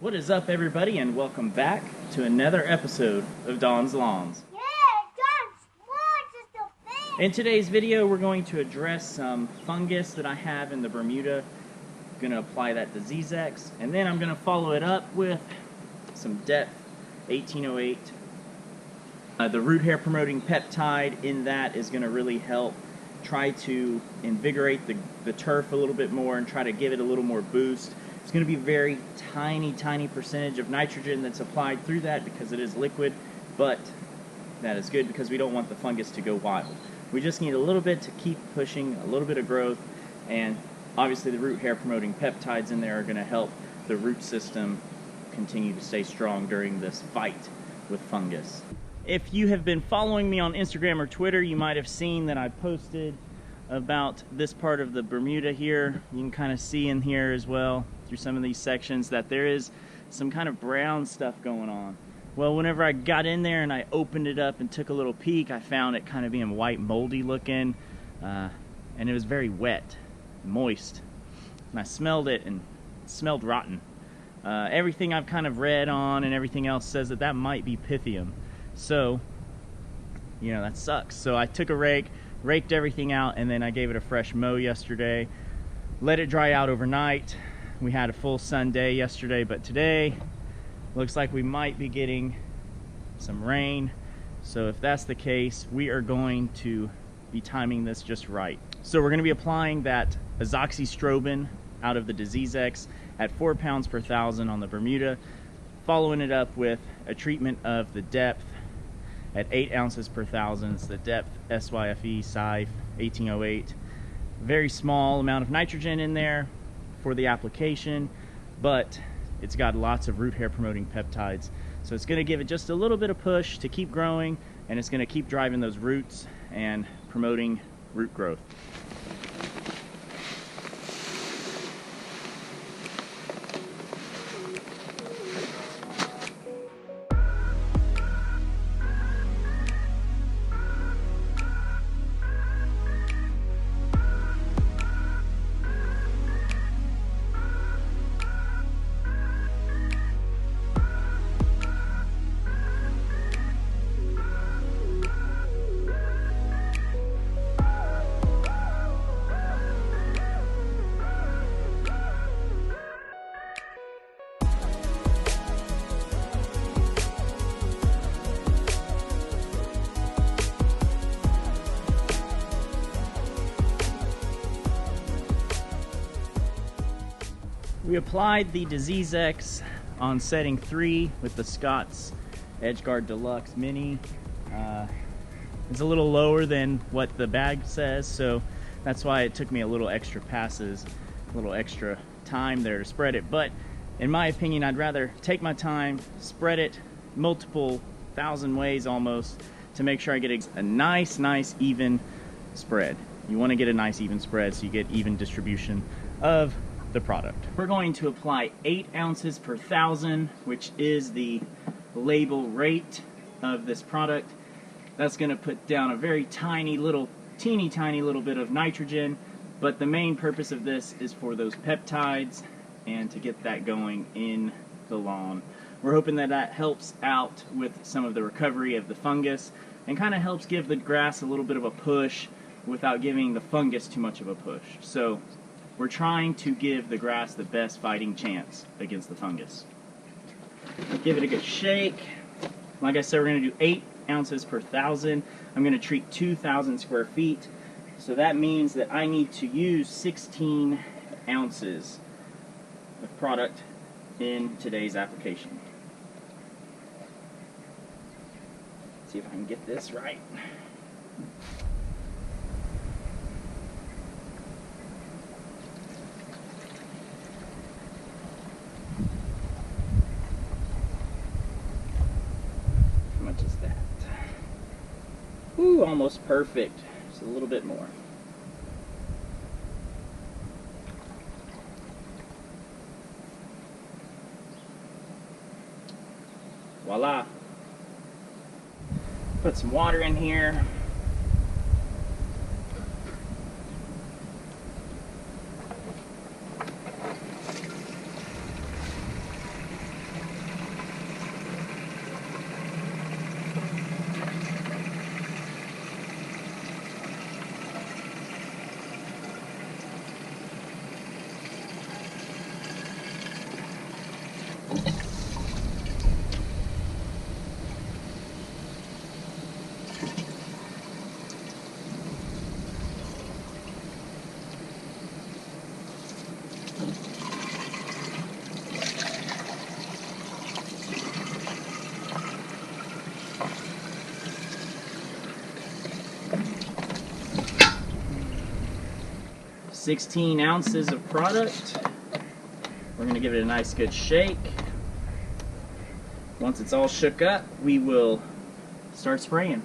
What is up, everybody, and welcome back to another episode of Don's Lawns. Yeah, Don's Lawns is the thing. In today's video, we're going to address some fungus that I have in the Bermuda. I'm going to apply that to n-ext, and then I'm going to follow it up with some Depth 1808. The root hair promoting peptide in that is going to really help try to invigorate the turf a little bit more and try to give it a little more boost. It's going to be a very tiny percentage of nitrogen that's applied through that because it is liquid, but that is good because we don't want the fungus to go wild. We just need a little bit to keep pushing, a little bit of growth, and obviously the root hair promoting peptides in there are going to help the root system continue to stay strong during this fight with fungus. If you have been following me on Instagram or Twitter, you might have seen that I posted about this part of the Bermuda here. You can kind of see in here as well through some of these sections that there is some kind of brown stuff going on. Well, whenever I got in there and I opened it up and took a little peek, I found it kind of being white, moldy looking, and it was very wet, moist. And I smelled it and it smelled rotten. Everything I've kind of read on and everything else says that that might be Pythium. So, you know, that sucks. So I took a rake, raked everything out, and then I gave it a fresh mow yesterday. Let it dry out overnight. We had a full sun day yesterday, but today looks like we might be getting some rain. So if that's the case, we are going to be timing this just right. So we're going to be applying that azoxystrobin out of the n-ext at 4 pounds per thousand on the Bermuda, following it up with a treatment of the Depth at 8 ounces per thousand. It's the Depth SYFE 1808. Very small amount of nitrogen in there for the application, but it's got lots of root hair promoting peptides. So it's going to give it just a little bit of push to keep growing, and it's going to keep driving those roots and promoting root growth. We applied the n-ext on setting 3 with the Scott's Edgeguard Deluxe Mini. It's a little lower than what the bag says, so that's why it took me a little extra passes, a little extra time there to spread it. But in my opinion, I'd rather take my time, spread it multiple thousand ways almost, to make sure I get a nice even spread. You want to get a nice even spread so you get even distribution of the product. We're going to apply 8 ounces per thousand, which is the label rate of this product. That's going to put down a very teeny tiny little bit of nitrogen, but the main purpose of this is for those peptides and to get that going in the lawn. We're hoping that that helps out with some of the recovery of the fungus and kind of helps give the grass a little bit of a push without giving the fungus too much of a push. So we're trying to give the grass the best fighting chance against the fungus. Give it a good shake. Like I said, we're going to do 8 ounces per thousand. I'm going to treat 2,000 square feet. So that means that I need to use 16 ounces of product in today's application. Let's see if I can get this right. Ooh, almost perfect. Just a little bit more. Voila. Put some water in here. 16 ounces of product. We're going to give it a nice good shake. Once it's all shook up, we will start spraying.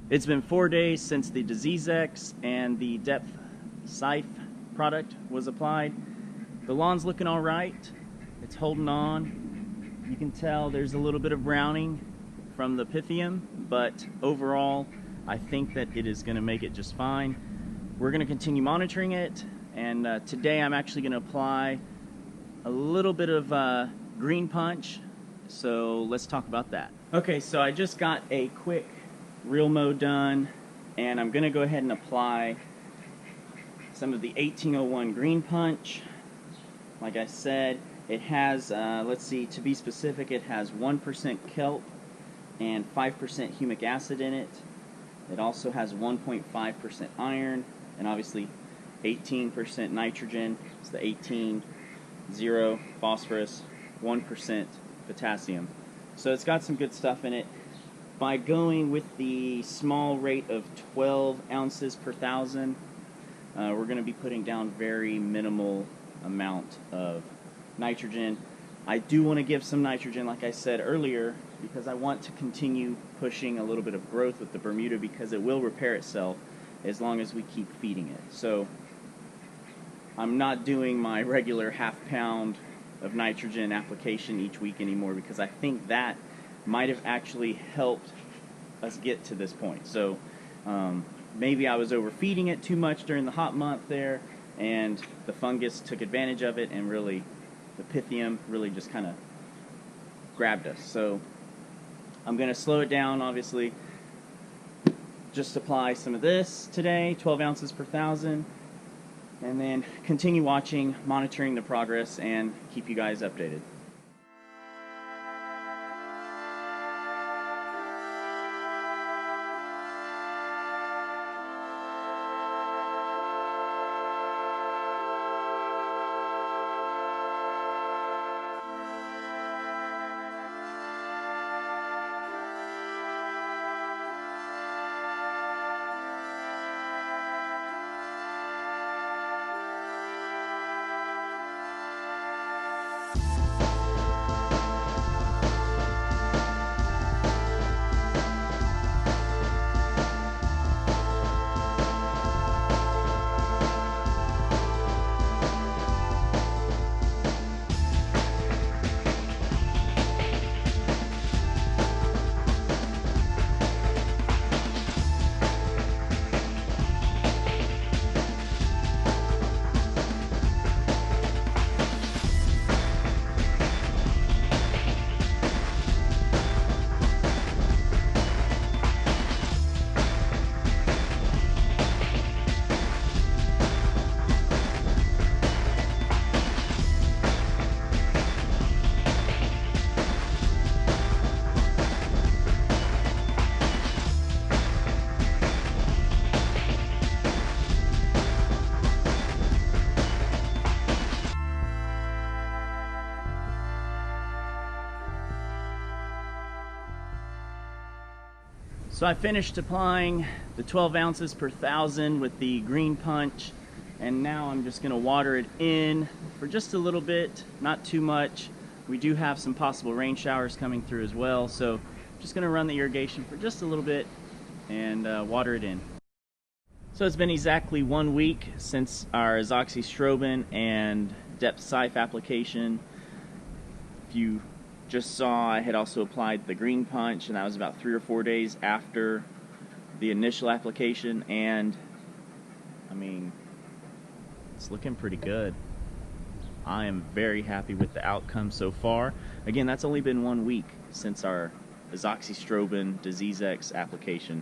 It's been 4 days since the n-ext and the Depth SYFE product was applied. The lawn's looking all right. It's holding on. You can tell there's a little bit of browning from the Pythium, but overall, I think that it is going to make it just fine. We're going to continue monitoring it, and today I'm actually going to apply a little bit of GreenePunch, so let's talk about that. Okay, so I just got a quick real mow done, and I'm going to go ahead and apply some of the 1801 GreenePunch. Like I said, it has, let's see, to be specific, it has 1% kelp and 5% humic acid in it. It also has 1.5% iron and obviously 18% nitrogen. It's the 18-0 phosphorus, 1% potassium. So it's got some good stuff in it. By going with the small rate of 12 ounces per thousand, we're going to be putting down very minimal amount of nitrogen. I do want to give some nitrogen, like I said earlier, because I want to continue pushing a little bit of growth with the Bermuda, because it will repair itself as long as we keep feeding it. So I'm not doing my regular half-pound of nitrogen application each week anymore, because I think that might have actually helped us get to this point. So maybe I was overfeeding it too much during the hot month there, and the fungus took advantage of it, and really the Pythium really just kind of grabbed us. So I'm going to slow it down, obviously, just apply some of this today, 12 ounces per 1,000, and then continue watching, monitoring the progress, and keep you guys updated. So I finished applying the 12 ounces per 1,000 with the GreenePunch, and now I'm just going to water it in for just a little bit, not too much. We do have some possible rain showers coming through as well, so I'm just going to run the irrigation for just a little bit and water it in. So it's been exactly 1 week since our azoxystrobin and Depth SYFE application. If you just saw, I had also applied the GreenePunch, and that was about 3 or 4 days after the initial application, and I mean, it's looking pretty good. I am very happy with the outcome so far. Again, that's only been 1 week since our azoxystrobin n-ext application.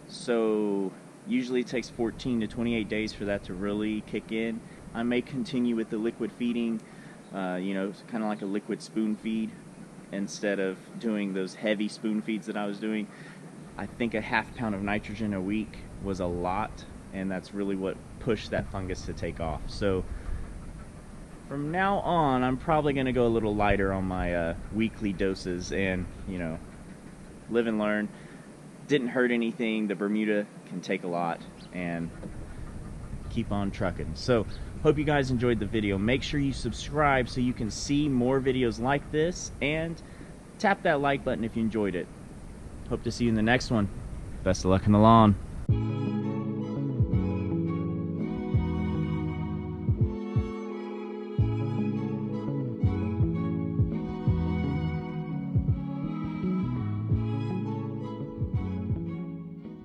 So usually it takes 14 to 28 days for that to really kick in. I may continue with the liquid feeding, you know, kind of like a liquid spoon feed instead of doing those heavy spoon feeds that I was doing. I think a ½ pound of nitrogen a week was a lot, and that's really what pushed that fungus to take off. So from now on, I'm probably going to go a little lighter on my weekly doses and, you know, live and learn. Didn't hurt anything. The Bermuda can take a lot, and keep on trucking. So hope you guys enjoyed the video. Make sure you subscribe so you can see more videos like this, and tap that like button if you enjoyed it. Hope to see you in the next one. Best of luck in the lawn.